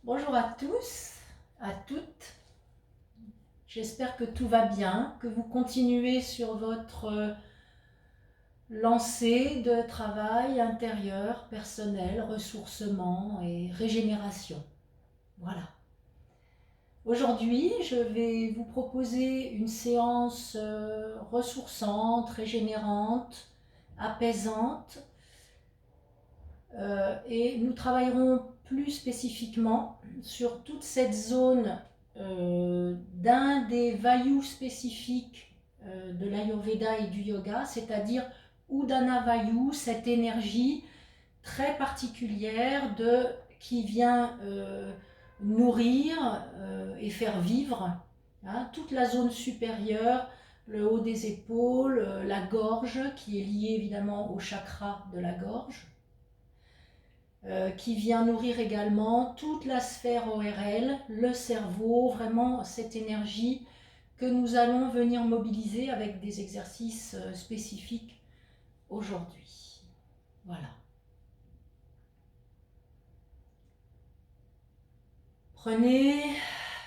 Bonjour à tous, à toutes. J'espère que tout va bien, que vous continuez sur votre lancée de travail intérieur, personnel, ressourcement et régénération. Voilà. Aujourd'hui, je vais vous proposer une séance ressourçante, régénérante, apaisante. Et nous travaillerons plus spécifiquement sur toute cette zone d'un des vayus spécifiques de l'Ayurveda et du yoga, c'est-à-dire Udana Vayu, cette énergie très particulière qui vient nourrir et faire vivre toute la zone supérieure, le haut des épaules, la gorge qui est liée évidemment au chakra de la gorge. Qui vient nourrir également toute la sphère ORL, le cerveau, vraiment cette énergie que nous allons venir mobiliser avec des exercices spécifiques aujourd'hui. Voilà. Prenez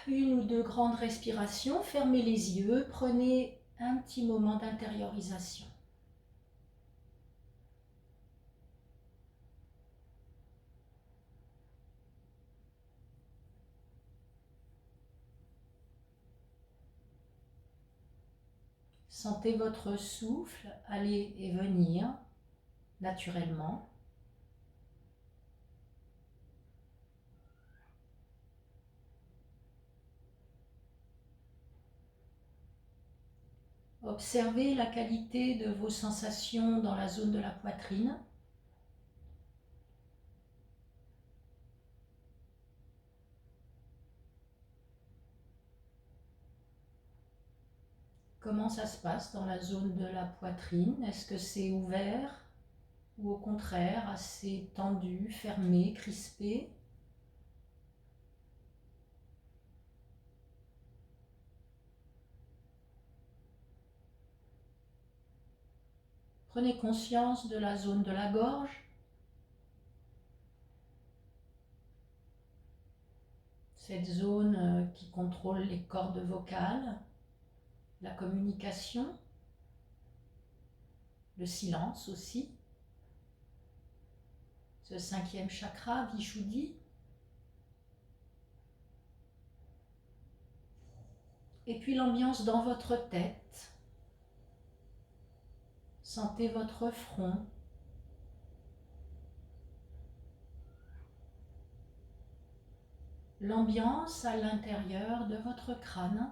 une ou deux grandes respirations, fermez les yeux, prenez un petit moment d'intériorisation. Sentez votre souffle aller et venir naturellement. Observez la qualité de vos sensations dans la zone de la poitrine. Comment ça se passe dans la zone de la poitrine? Est-ce que c'est ouvert ou au contraire assez tendu, fermé, crispé? Prenez conscience de la zone de la gorge. Cette zone qui contrôle les cordes vocales, la communication, le silence aussi. Ce cinquième chakra, Vishuddhi. Et puis l'ambiance dans votre tête. Sentez votre front. L'ambiance à l'intérieur de votre crâne.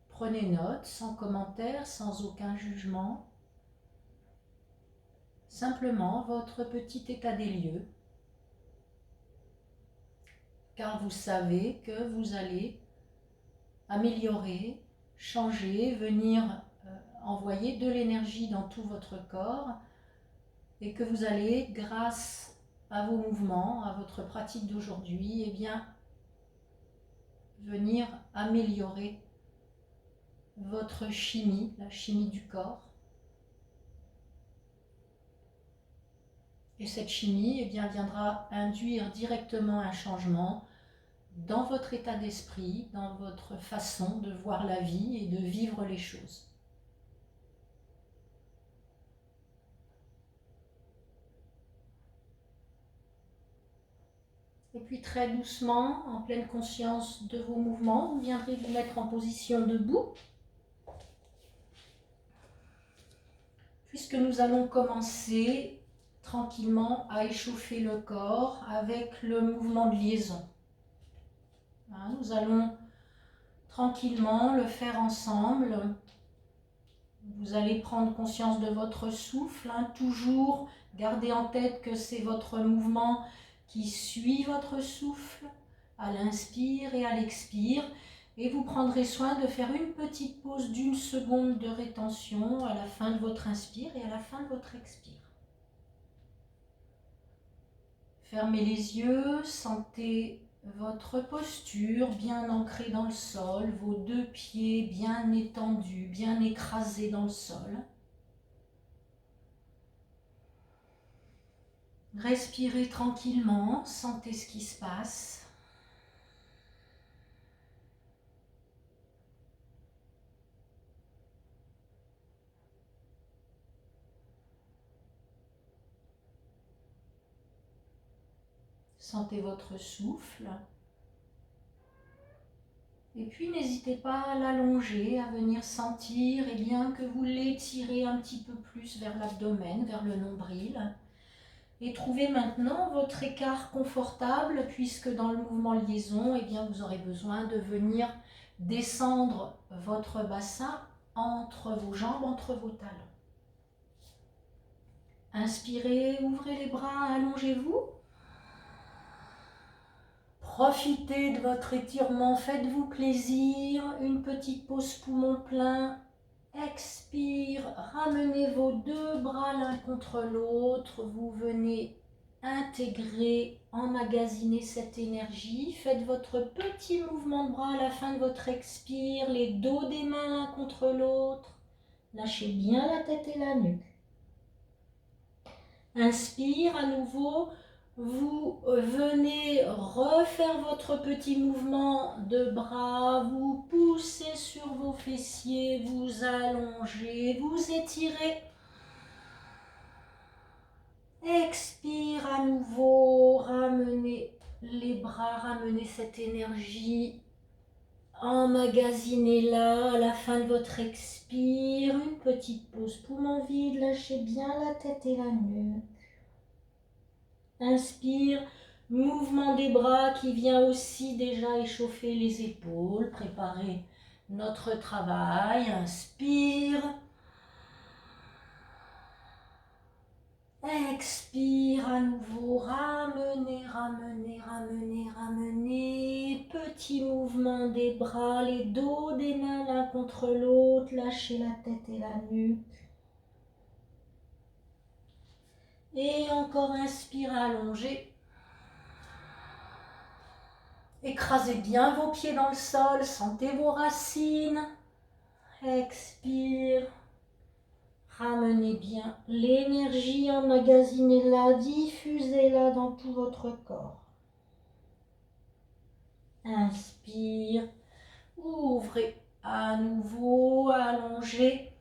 Prenez note, sans commentaire, sans aucun jugement. Simplement votre petit état des lieux. Car vous savez que vous allez améliorer, changer, venir envoyer de l'énergie dans tout votre corps et que vous allez, grâce à vos mouvements, à votre pratique d'aujourd'hui, eh bien, venir améliorer votre chimie, la chimie du corps. Et cette chimie, eh bien, viendra induire directement un changement dans votre état d'esprit, dans votre façon de voir la vie et de vivre les choses. Et puis très doucement, en pleine conscience de vos mouvements, vous viendrez vous mettre en position debout. Puisque nous allons commencer tranquillement à échauffer le corps avec le mouvement de liaison. Nous allons tranquillement le faire ensemble. Vous allez prendre conscience de votre souffle, toujours gardez en tête que c'est votre mouvement qui suit votre souffle à l'inspire et à l'expire. Et vous prendrez soin de faire une petite pause d'1 seconde de rétention à la fin de votre inspire et à la fin de votre expire. Fermez les yeux, sentez votre posture bien ancrée dans le sol, vos deux pieds bien étendus, bien écrasés dans le sol. Respirez tranquillement, sentez ce qui se passe. Sentez votre souffle. Et puis n'hésitez pas à l'allonger, à venir sentir que vous l'étirez un petit peu plus vers l'abdomen, vers le nombril. Et trouvez maintenant votre écart confortable puisque dans le mouvement liaison, vous aurez besoin de venir descendre votre bassin entre vos jambes, entre vos talons. Inspirez, ouvrez les bras, allongez-vous. Profitez de votre étirement, faites-vous plaisir, une petite pause poumon plein. Expire, ramenez vos deux bras l'un contre l'autre, vous venez intégrer, emmagasiner cette énergie. Faites votre petit mouvement de bras à la fin de votre expire, les dos des mains l'un contre l'autre. Lâchez bien la tête et la nuque. Inspire à nouveau. Vous venez refaire votre petit mouvement de bras, vous poussez sur vos fessiers, vous allongez, vous étirez. Expire à nouveau, ramenez les bras, ramenez cette énergie, emmagasinez-la à la fin de votre expire. Une petite pause poumon vide, lâchez bien la tête et la nuque. Inspire, mouvement des bras qui vient aussi déjà échauffer les épaules, préparer notre travail. Inspire. Expire à nouveau, ramenez, ramenez, ramenez, ramenez. Petit mouvement des bras, les dos des mains l'un contre l'autre, lâchez la tête et la nuque. Et encore inspire, allongez. Écrasez bien vos pieds dans le sol, sentez vos racines. Expire. Ramenez bien l'énergie, emmagasinez-la, diffusez-la dans tout votre corps. Inspire. Ouvrez à nouveau, allongez.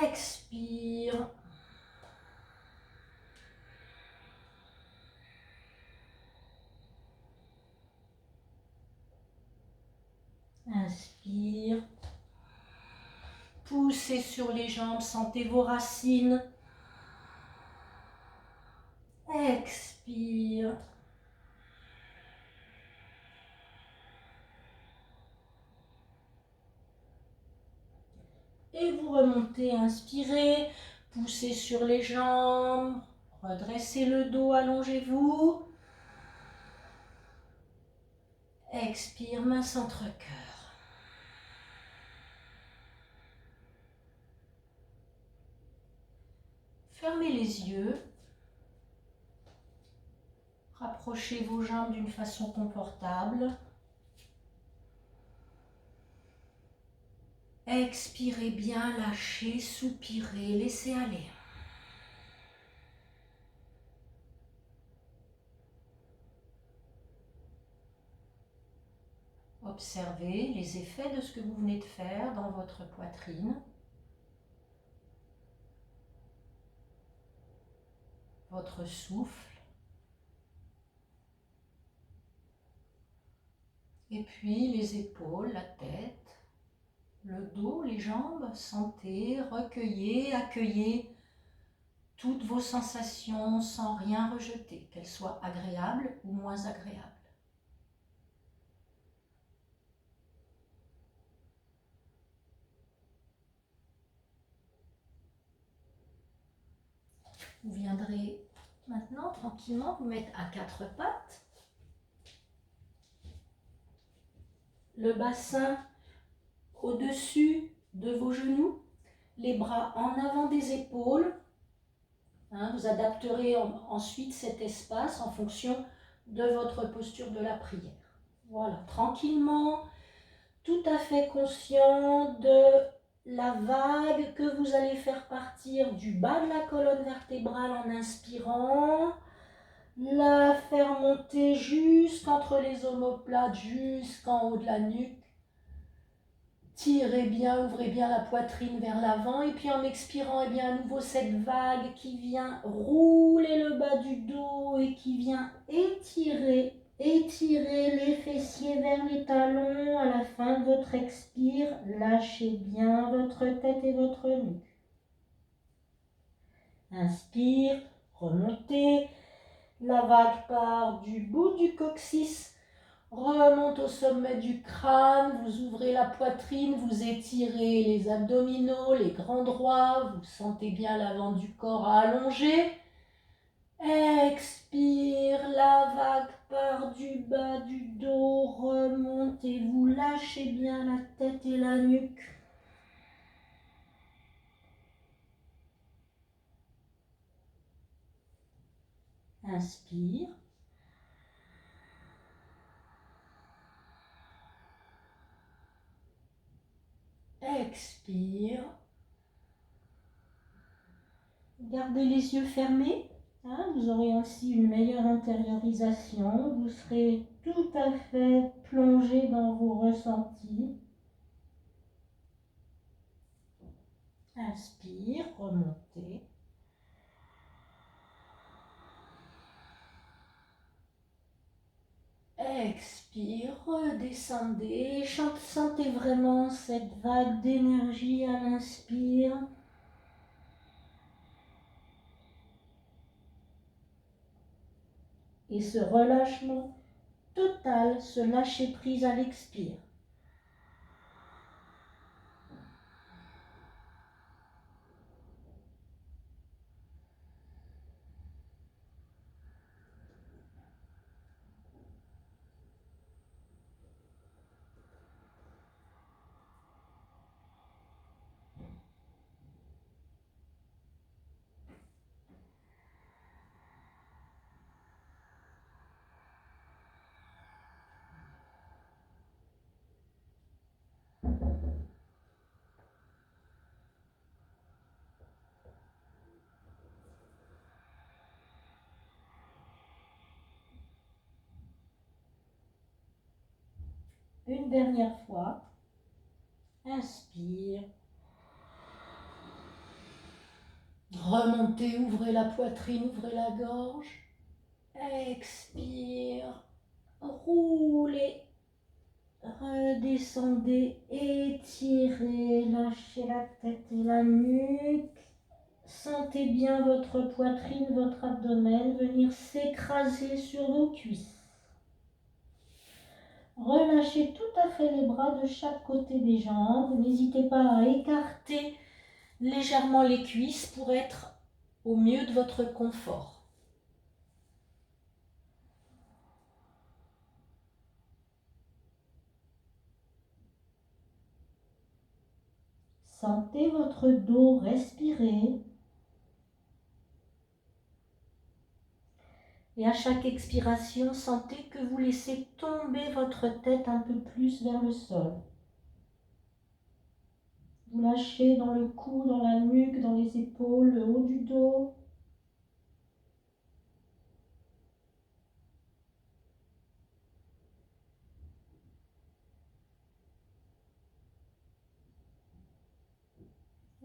Expire. Inspire. Poussez sur les jambes, sentez vos racines. Expire. Et vous remontez, inspirez, poussez sur les jambes, redressez le dos, allongez-vous. Expire, main centre-cœur. Fermez les yeux. Rapprochez vos jambes d'une façon confortable. Expirez bien, lâchez, soupirez, laissez aller. Observez les effets de ce que vous venez de faire dans votre poitrine, votre souffle, et puis les épaules, la tête, le dos, les jambes. Sentez, recueillez, accueillez toutes vos sensations sans rien rejeter, qu'elles soient agréables ou moins agréables. Vous viendrez maintenant tranquillement vous mettre à quatre pattes. Le bassin au-dessus de vos genoux, les bras en avant des épaules. Hein, vous adapterez ensuite cet espace en fonction de votre posture de la prière. Voilà, tranquillement, tout à fait conscient de la vague que vous allez faire partir du bas de la colonne vertébrale en inspirant, la faire monter jusqu'entre les omoplates, jusqu'en haut de la nuque. Tirez bien, ouvrez bien la poitrine vers l'avant et puis en expirant, et bien à nouveau cette vague qui vient rouler le bas du dos et qui vient étirer les fessiers vers les talons. À la fin de votre expire, lâchez bien votre tête et votre nuque. Inspire, remontez, la vague part du bout du coccyx, remonte au sommet du crâne, vous ouvrez la poitrine, vous étirez les abdominaux, les grands droits, vous sentez bien l'avant du corps à allonger. Expire, la vague part du bas du dos, remonte et vous lâchez bien la tête et la nuque. Inspire. Expire. Gardez les yeux fermés. Hein, vous aurez ainsi une meilleure intériorisation. Vous serez tout à fait plongé dans vos ressentis. Inspire, remontez. Expire, redescendez. Sentez vraiment cette vague d'énergie à l'inspire. Et ce relâchement total, ce lâcher prise à l'expire. Une dernière fois. Inspire. Remontez, ouvrez la poitrine, ouvrez la gorge. Expire. Roulez. Redescendez, étirez, lâchez la tête et la nuque. Sentez bien votre poitrine, votre abdomen venir s'écraser sur vos cuisses. Relâchez tout à fait les bras de chaque côté des jambes. N'hésitez pas à écarter légèrement les cuisses pour être au mieux de votre confort. Sentez votre dos respirer. Et à chaque expiration, sentez que vous laissez tomber votre tête un peu plus vers le sol. Vous lâchez dans le cou, dans la nuque, dans les épaules, le haut du dos.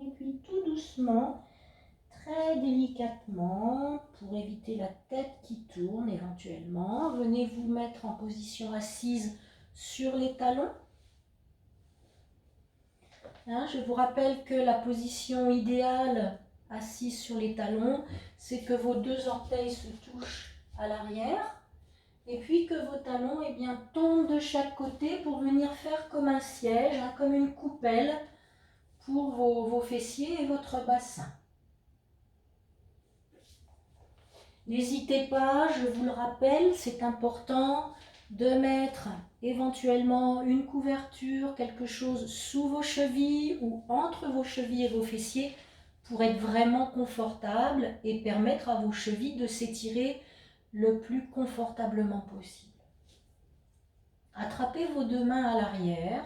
Et puis tout doucement, très délicatement, pour éviter la tête qui tourne éventuellement, venez vous mettre en position assise sur les talons. Hein, je vous rappelle que la position idéale assise sur les talons, c'est que vos deux orteils se touchent à l'arrière et puis que vos talons tombent de chaque côté pour venir faire comme un siège, hein, comme une coupelle pour vos fessiers et votre bassin. N'hésitez pas, je vous le rappelle, c'est important de mettre éventuellement une couverture, quelque chose sous vos chevilles ou entre vos chevilles et vos fessiers pour être vraiment confortable et permettre à vos chevilles de s'étirer le plus confortablement possible. Attrapez vos deux mains à l'arrière.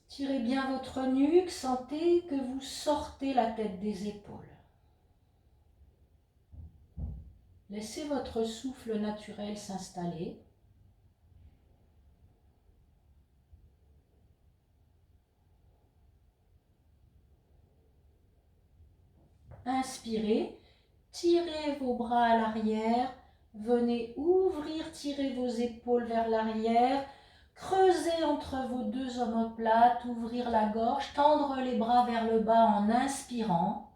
Tirez bien votre nuque, sentez que vous sortez la tête des épaules. Laissez votre souffle naturel s'installer. Inspirez, tirez vos bras à l'arrière, venez ouvrir, tirer vos épaules vers l'arrière, creusez entre vos deux omoplates, ouvrir la gorge, tendre les bras vers le bas en inspirant.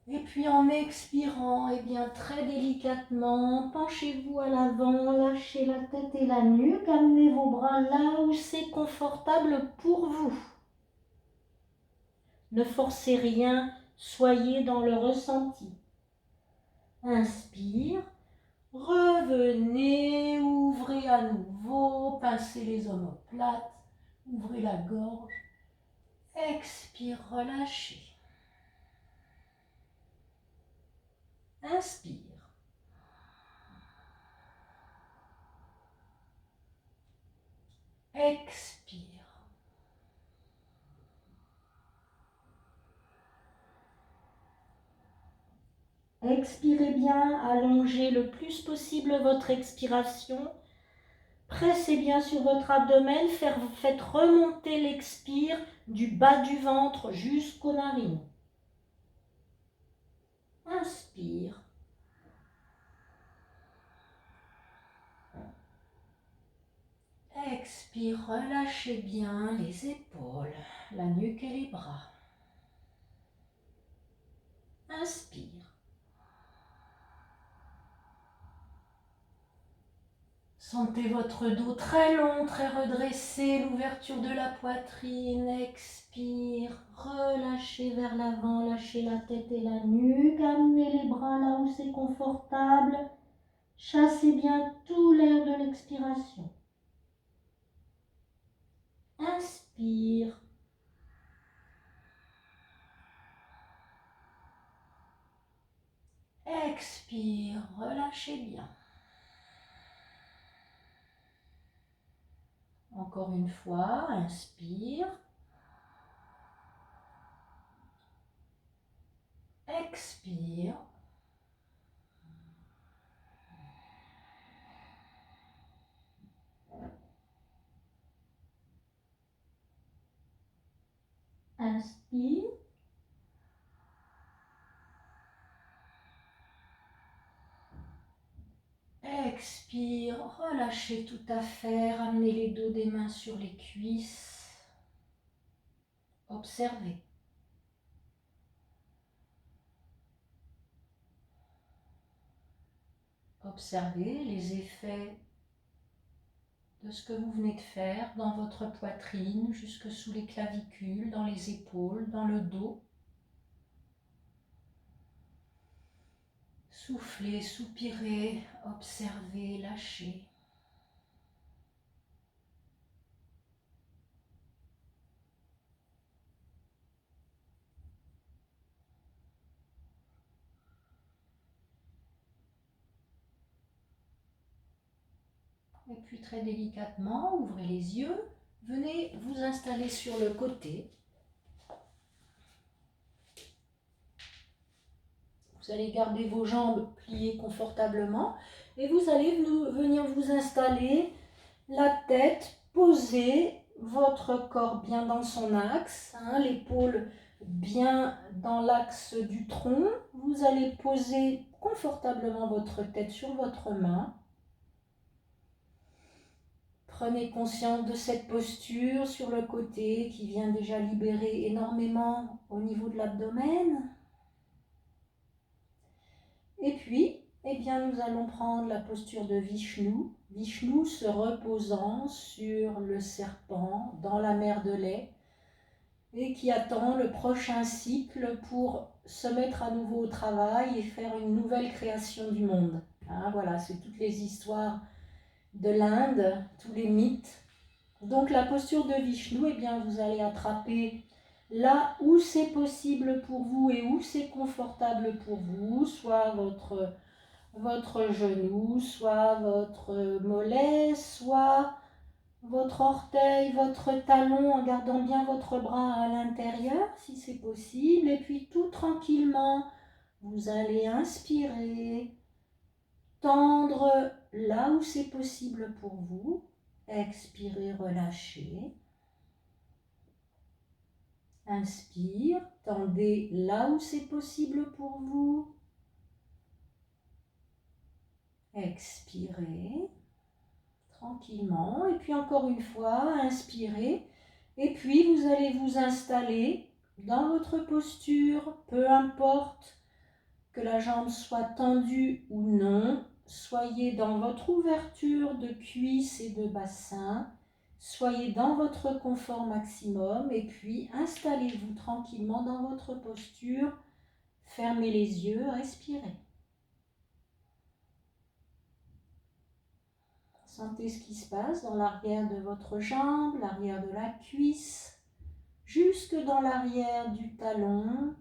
Et puis en expirant, et bien très délicatement, penchez-vous à l'avant, lâchez la tête et la nuque, amenez vos bras là où c'est confortable pour vous. Ne forcez rien, soyez dans le ressenti. Inspire, revenez, ouvrez à nouveau, pincez les omoplates, ouvrez la gorge. Expire, relâchez. Inspire. Expire. Expirez bien, allongez le plus possible votre expiration. Pressez bien sur votre abdomen, faites remonter l'expire du bas du ventre jusqu'aux narines. Inspire. Expire, relâchez bien les épaules, la nuque et les bras. Inspire. Sentez votre dos très long, très redressé, l'ouverture de la poitrine. Expire, relâchez vers l'avant, lâchez la tête et la nuque, amenez les bras là où c'est confortable. Chassez bien tout l'air de l'expiration. Inspire. Expire, relâchez bien. Encore une fois, inspire. Expire. Inspire. Expire, relâchez tout à fait, ramenez les dos des mains sur les cuisses. Observez. Observez les effets de ce que vous venez de faire dans votre poitrine, jusque sous les clavicules, dans les épaules, dans le dos. Soufflez, soupirez, observez, lâchez. Et puis très délicatement, ouvrez les yeux, venez vous installer sur le côté. Vous allez garder vos jambes pliées confortablement et vous allez venir vous installer, la tête posée, votre corps bien dans son axe, l'épaule bien dans l'axe du tronc. Vous allez poser confortablement votre tête sur votre main. Prenez conscience de cette posture sur le côté qui vient déjà libérer énormément au niveau de l'abdomen. Et puis, eh bien, nous allons prendre la posture de Vishnu. Vishnu se reposant sur le serpent dans la mer de lait et qui attend le prochain cycle pour se mettre à nouveau au travail et faire une nouvelle création du monde. Voilà, c'est toutes les histoires de l'Inde, tous les mythes Donc la posture de Vishnu, eh bien, vous allez attraper là où c'est possible pour vous et où c'est confortable pour vous, soit votre genou, soit votre mollet, soit votre orteil, votre talon, en gardant bien votre bras à l'intérieur si c'est possible. Et puis tout tranquillement, vous allez inspirer, tendre là où c'est possible pour vous. Expirez, relâchez. Inspire, tendez là où c'est possible pour vous. Expirez tranquillement. Et puis encore une fois, inspirez. Et puis vous allez vous installer dans votre posture, peu importe que la jambe soit tendue ou non. Soyez dans votre ouverture de cuisse et de bassin. Soyez dans votre confort maximum et puis installez-vous tranquillement dans votre posture. Fermez les yeux, respirez. Sentez ce qui se passe dans l'arrière de votre jambe, l'arrière de la cuisse, jusque dans l'arrière du talon,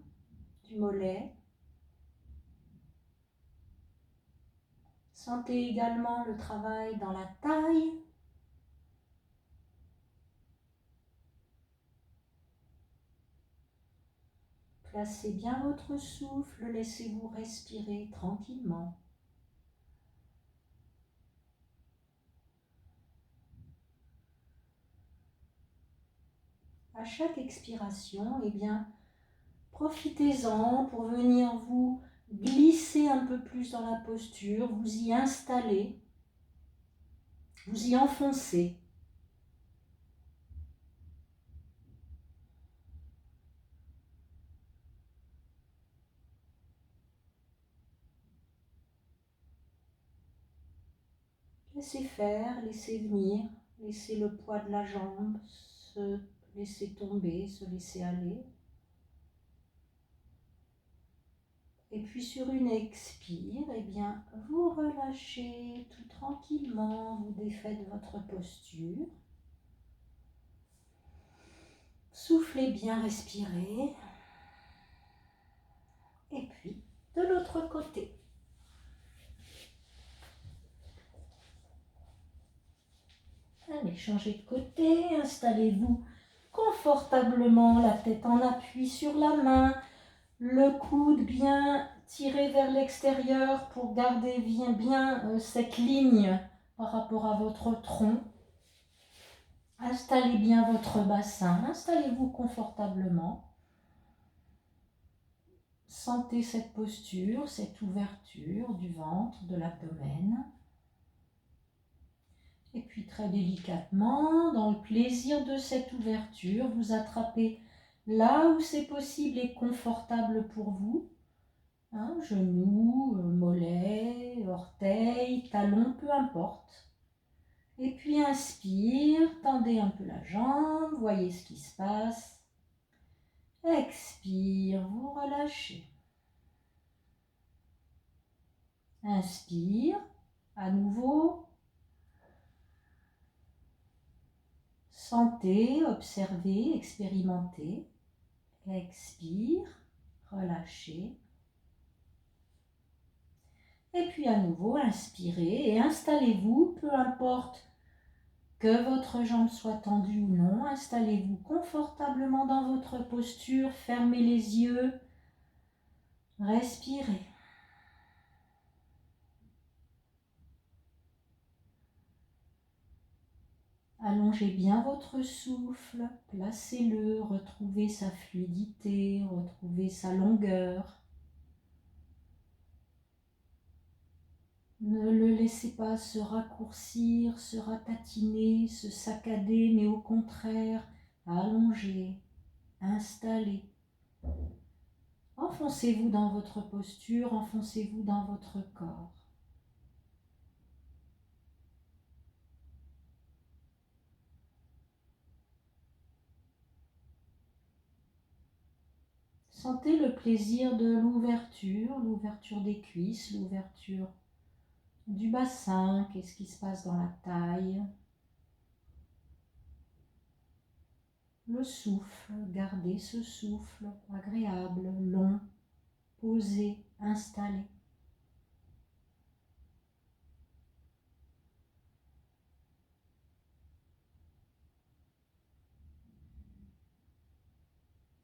du mollet. Sentez également le travail dans la taille. Placez bien votre souffle, laissez-vous respirer tranquillement. À chaque expiration, eh bien, profitez-en pour venir vous glisser un peu plus dans la posture, vous y installer, vous y enfoncer. Laissez faire, laissez venir, laissez le poids de la jambe se laisser tomber, se laisser aller. Et puis sur une expire, eh bien, vous relâchez tout tranquillement, vous défaites votre posture. Soufflez bien, respirez. Et puis, de l'autre côté. Allez, changez de côté, installez-vous confortablement, la tête en appui sur la main, le coude bien tiré vers l'extérieur pour garder bien cette ligne par rapport à votre tronc. Installez bien votre bassin, installez-vous confortablement. Sentez cette posture, cette ouverture du ventre, de l'abdomen. Et puis très délicatement, dans le plaisir de cette ouverture, vous attrapez là où c'est possible et confortable pour vous. Genou, mollet, orteil, talon, peu importe. Et puis inspire, tendez un peu la jambe, voyez ce qui se passe. Expire, vous relâchez. Inspire, à nouveau. Sentez, observez, expérimentez. Expire, relâchez. Et puis à nouveau, inspirez et installez-vous, peu importe que votre jambe soit tendue ou non, installez-vous confortablement dans votre posture, fermez les yeux, respirez. Allongez bien votre souffle, placez-le, retrouvez sa fluidité, retrouvez sa longueur. Ne le laissez pas se raccourcir, se ratatiner, se saccader, mais au contraire, allongez, installez. Enfoncez-vous dans votre posture, enfoncez-vous dans votre corps. Sentez le plaisir de l'ouverture des cuisses, l'ouverture du bassin, qu'est-ce qui se passe dans la taille. le souffle, gardez ce souffle agréable, long, posé, installé.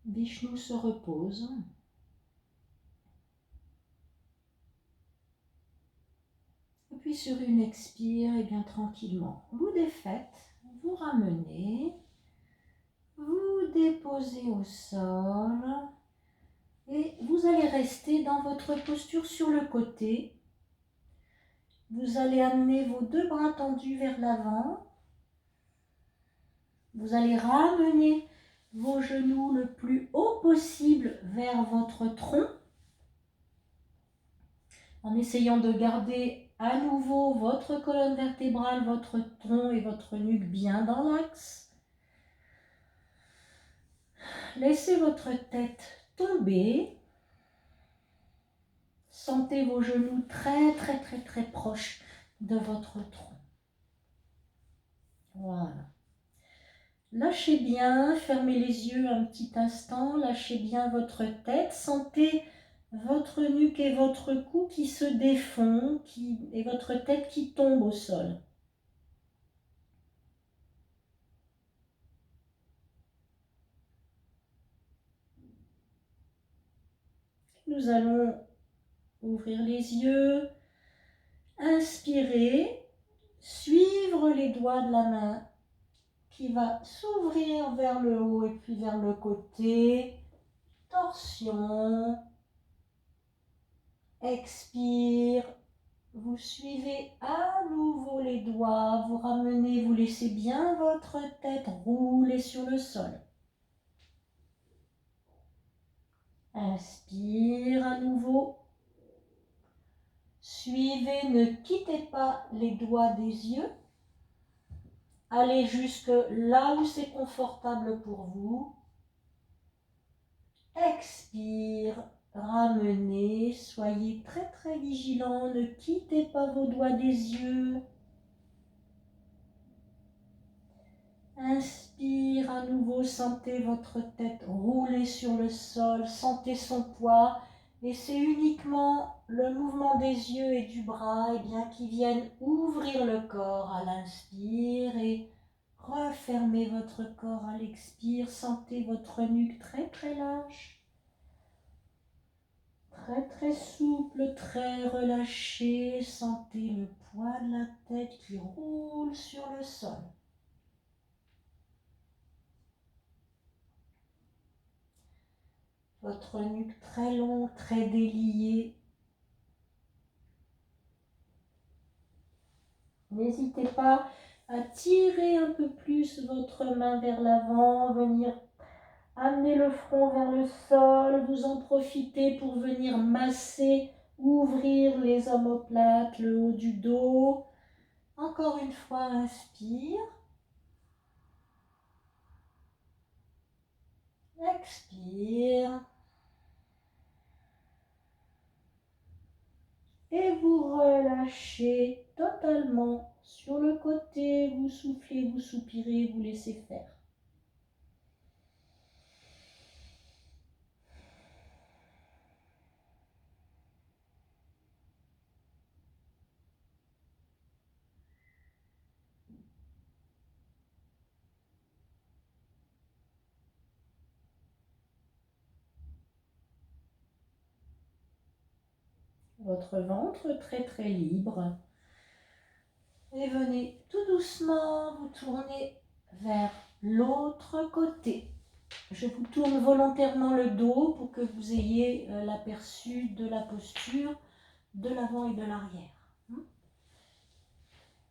Vishnu se repose. Et puis sur une expire, et bien tranquillement, vous défaites, vous ramenez, vous déposez au sol et vous allez rester dans votre posture sur le côté. Vous allez amener vos deux bras tendus vers l'avant. Vous allez ramener vos genoux le plus haut possible vers votre tronc en essayant de garder à nouveau votre colonne vertébrale, votre tronc et votre nuque bien dans l'axe. Laissez votre tête tomber. Sentez vos genoux très proches de votre tronc. Voilà. Lâchez bien, fermez les yeux un petit instant, lâchez bien votre tête. Sentez votre nuque et votre cou qui se défont et votre tête qui tombe au sol. Nous allons ouvrir les yeux, inspirer, suivre les doigts de la main qui va s'ouvrir vers le haut et puis vers le côté. Torsion. Expire. Vous suivez à nouveau les doigts, vous ramenez, vous laissez bien votre tête rouler sur le sol. Inspire à nouveau. Suivez, ne quittez pas les doigts des yeux. Allez jusque là où c'est confortable pour vous. Expire, ramenez, soyez très vigilants, ne quittez pas vos doigts des yeux. Inspire à nouveau, sentez votre tête rouler sur le sol, sentez son poids et c'est uniquement le mouvement des yeux et du bras qui viennent ouvrir le corps à l'inspire et refermez votre corps à l'expire, sentez votre nuque très lâche, très souple, très relâché, sentez le poids de la tête qui roule sur le sol. Votre nuque très longue, très déliée. N'hésitez pas à tirer un peu plus votre main vers l'avant, venir amener le front vers le sol. Vous en profitez pour venir masser, ouvrir les omoplates, le haut du dos. Encore une fois, inspire. Expire. Et vous relâchez totalement sur le côté, vous soufflez, vous soupirez, vous laissez faire. Votre ventre très libre. Et venez tout doucement vous tourner vers l'autre côté. Je vous tourne volontairement le dos pour que vous ayez l'aperçu de la posture de l'avant et de l'arrière.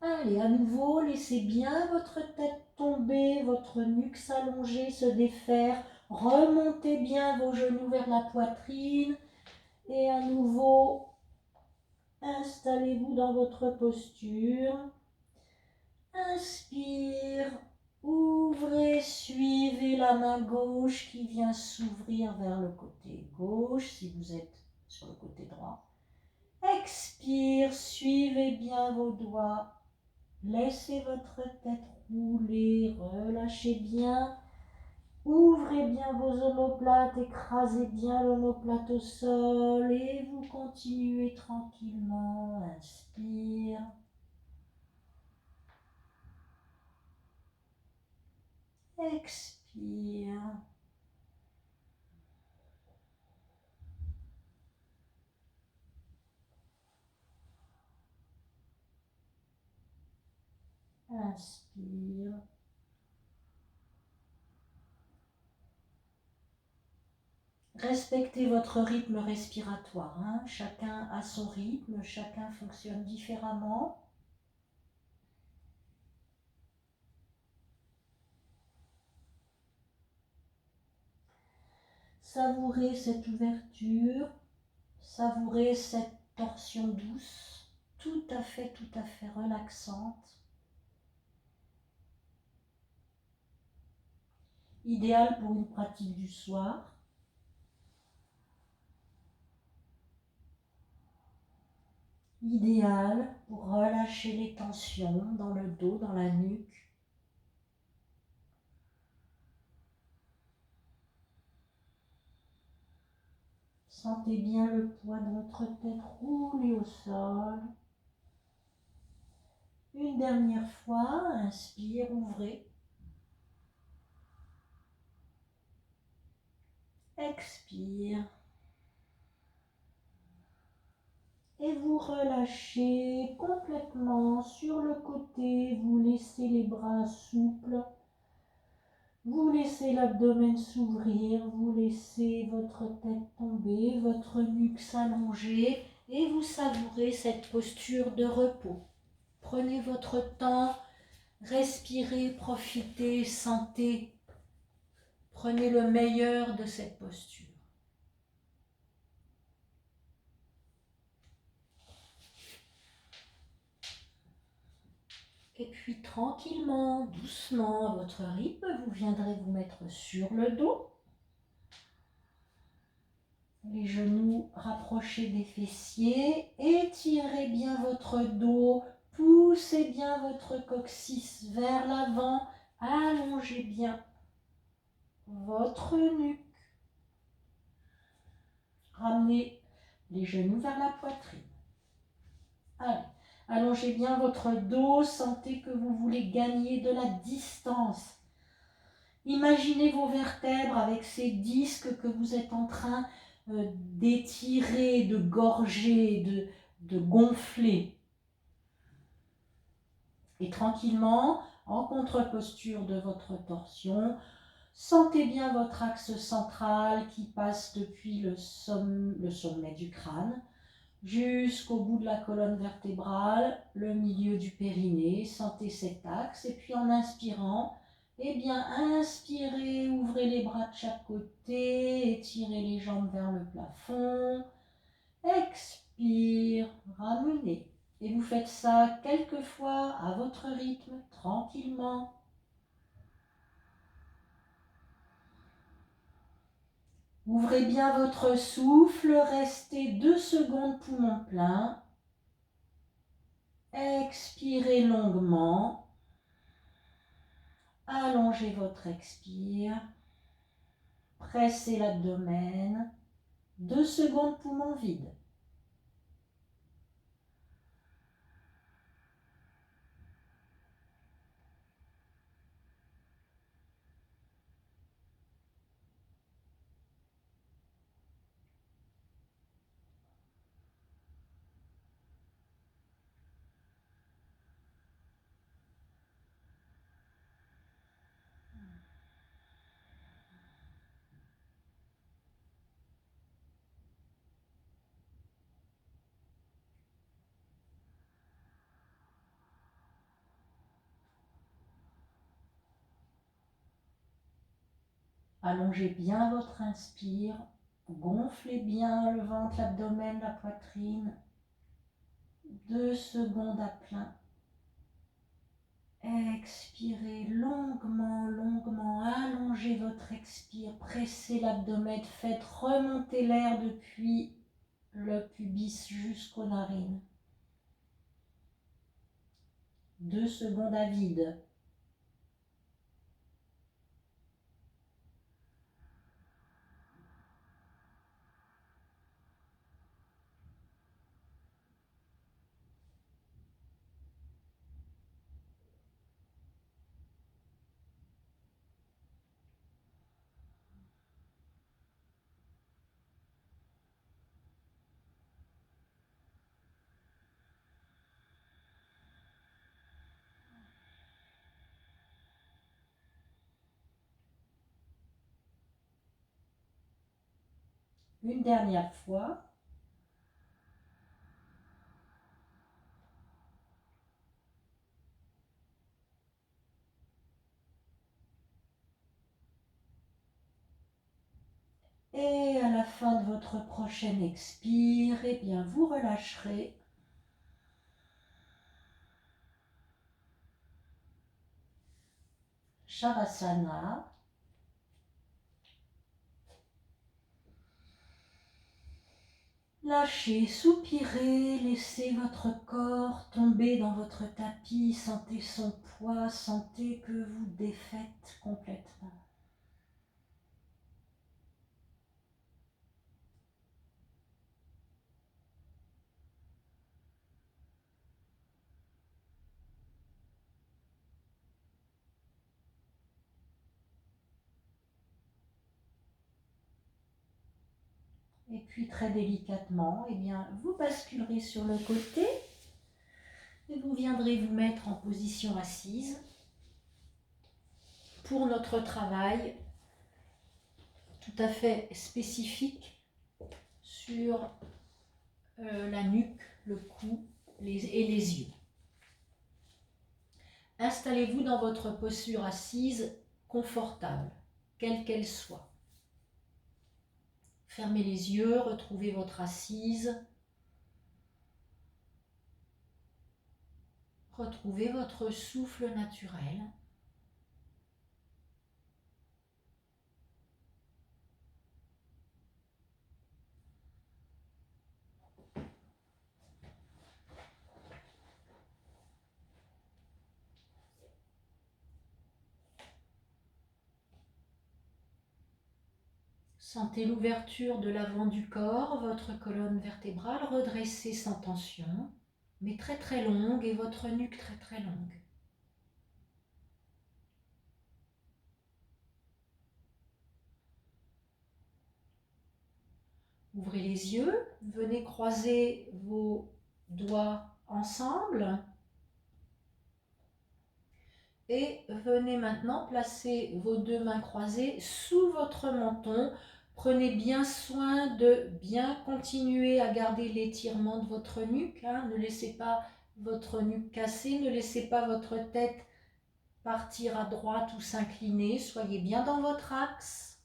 Allez, à nouveau, laissez bien votre tête tomber, votre nuque s'allonger, se défaire. Remontez bien vos genoux vers la poitrine. Et à nouveau, installez-vous dans votre posture. Inspire, ouvrez, suivez la main gauche qui vient s'ouvrir vers le côté gauche si vous êtes sur le côté droit. Expire, suivez bien vos doigts. Laissez votre tête rouler, relâchez bien Ouvrez bien vos omoplates, écrasez bien l'omoplate au sol et vous continuez tranquillement. Inspire. Expire. Inspire. Respectez votre rythme respiratoire, hein. Chacun a son rythme, chacun fonctionne différemment. Savourez cette ouverture, savourez cette torsion douce, tout à fait relaxante. Idéal pour une pratique du soir. Idéal pour relâcher les tensions dans le dos, dans la nuque. Sentez bien le poids de votre tête rouler au sol. Une dernière fois, inspire, ouvrez. Expire. Et vous relâchez complètement sur le côté. Vous laissez les bras souples. Vous laissez l'abdomen s'ouvrir. Vous laissez votre tête tomber, votre nuque s'allonger. Et vous savourez cette posture de repos. Prenez votre temps, respirez, profitez, sentez. Prenez le meilleur de cette posture. Et puis tranquillement, doucement, à votre rythme, vous viendrez vous mettre sur le dos. Les genoux rapprochés des fessiers. Étirez bien votre dos. Poussez bien votre coccyx vers l'avant. Allongez bien votre nuque. Ramenez les genoux vers la poitrine. Allez, allongez bien votre dos. Sentez que vous voulez gagner de la distance. Imaginez vos vertèbres avec ces disques que vous êtes en train d'étirer, de gorger, de gonfler. Et tranquillement, en contre-posture de votre torsion, sentez bien votre axe central qui passe depuis le sommet du crâne jusqu'au bout de la colonne vertébrale, le milieu du périnée. Sentez cet axe et puis en inspirant, eh bien, inspirez, ouvrez les bras de chaque côté, étirez les jambes vers le plafond. Expire, ramenez. Et vous faites ça quelques fois à votre rythme, tranquillement. Ouvrez bien votre souffle, restez 2 secondes poumon plein. Expirez longuement. Allongez votre expire. Pressez l'abdomen. 2 secondes poumon vide. Allongez bien votre inspire. Gonflez bien le ventre, l'abdomen, la poitrine. 2 secondes à plein. Expirez longuement, longuement. Allongez votre expire. Pressez l'abdomen. Faites remonter l'air depuis le pubis jusqu'aux narines. 2 secondes à vide. Une dernière fois. Et à la fin de votre prochaine expire, eh bien vous relâcherez. Shavasana. Lâchez, soupirez, laissez votre corps tomber dans votre tapis, sentez son poids, sentez que vous défaites complètement. Et puis très délicatement, eh bien, vous basculerez sur le côté et vous viendrez vous mettre en position assise pour notre travail tout à fait spécifique sur la nuque, le cou et les yeux. Installez-vous dans votre posture assise confortable, quelle qu'elle soit. Fermez les yeux, retrouvez votre assise. Retrouvez votre souffle naturel. Sentez l'ouverture de l'avant du corps, votre colonne vertébrale redressée sans tension, mais très très longue, et votre nuque très très longue. Ouvrez les yeux, venez croiser vos doigts ensemble et venez maintenant placer vos deux mains croisées sous votre menton. Prenez bien soin de bien continuer à garder l'étirement de votre nuque. Ne laissez pas votre nuque cassée, ne laissez pas votre tête partir à droite ou s'incliner. Soyez bien dans votre axe.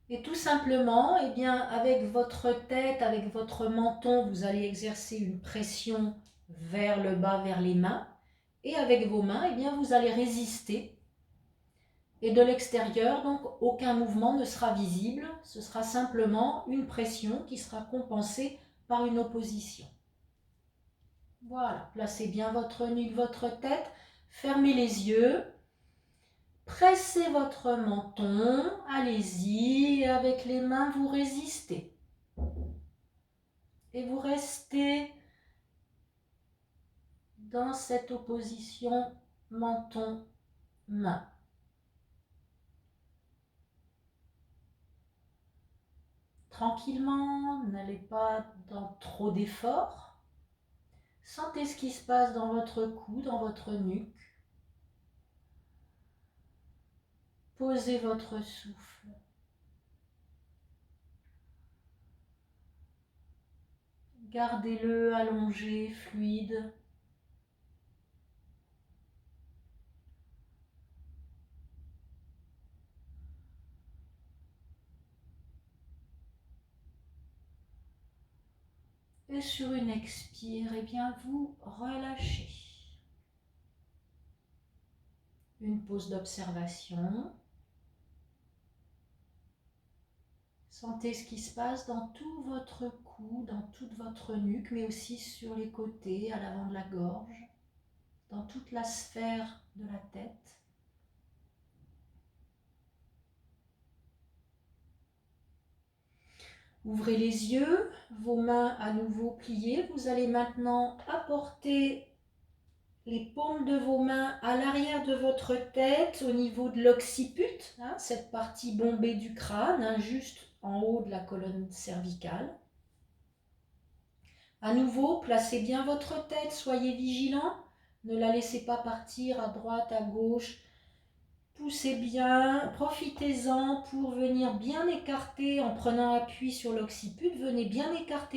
Et tout simplement, eh bien, avec votre tête, avec votre menton, vous allez exercer une pression vers le bas, vers les mains. Et avec vos mains, eh bien, vous allez résister. Et de l'extérieur, donc, aucun mouvement ne sera visible. Ce sera simplement une pression qui sera compensée par une opposition. Voilà, placez bien votre nuque, votre tête. Fermez les yeux. Pressez votre menton. Allez-y. Avec les mains, vous résistez. Et vous restez dans cette opposition menton-main. Tranquillement, n'allez pas dans trop d'efforts. Sentez ce qui se passe dans votre cou, dans votre nuque. Posez votre souffle. Gardez-le allongé, fluide. Et sur une expire, eh bien vous relâchez. Une pause d'observation. Sentez ce qui se passe dans tout votre cou, dans toute votre nuque, mais aussi sur les côtés, à l'avant de la gorge, dans toute la sphère de la tête. Ouvrez les yeux, vos mains à nouveau pliées. Vous allez maintenant apporter les paumes de vos mains à l'arrière de votre tête, au niveau de l'occiput, cette partie bombée du crâne, juste en haut de la colonne cervicale. À nouveau, placez bien votre tête, soyez vigilant, ne la laissez pas partir à droite, à gauche. Poussez bien, profitez-en pour venir bien écarter en prenant appui sur l'occiput. Venez bien écarter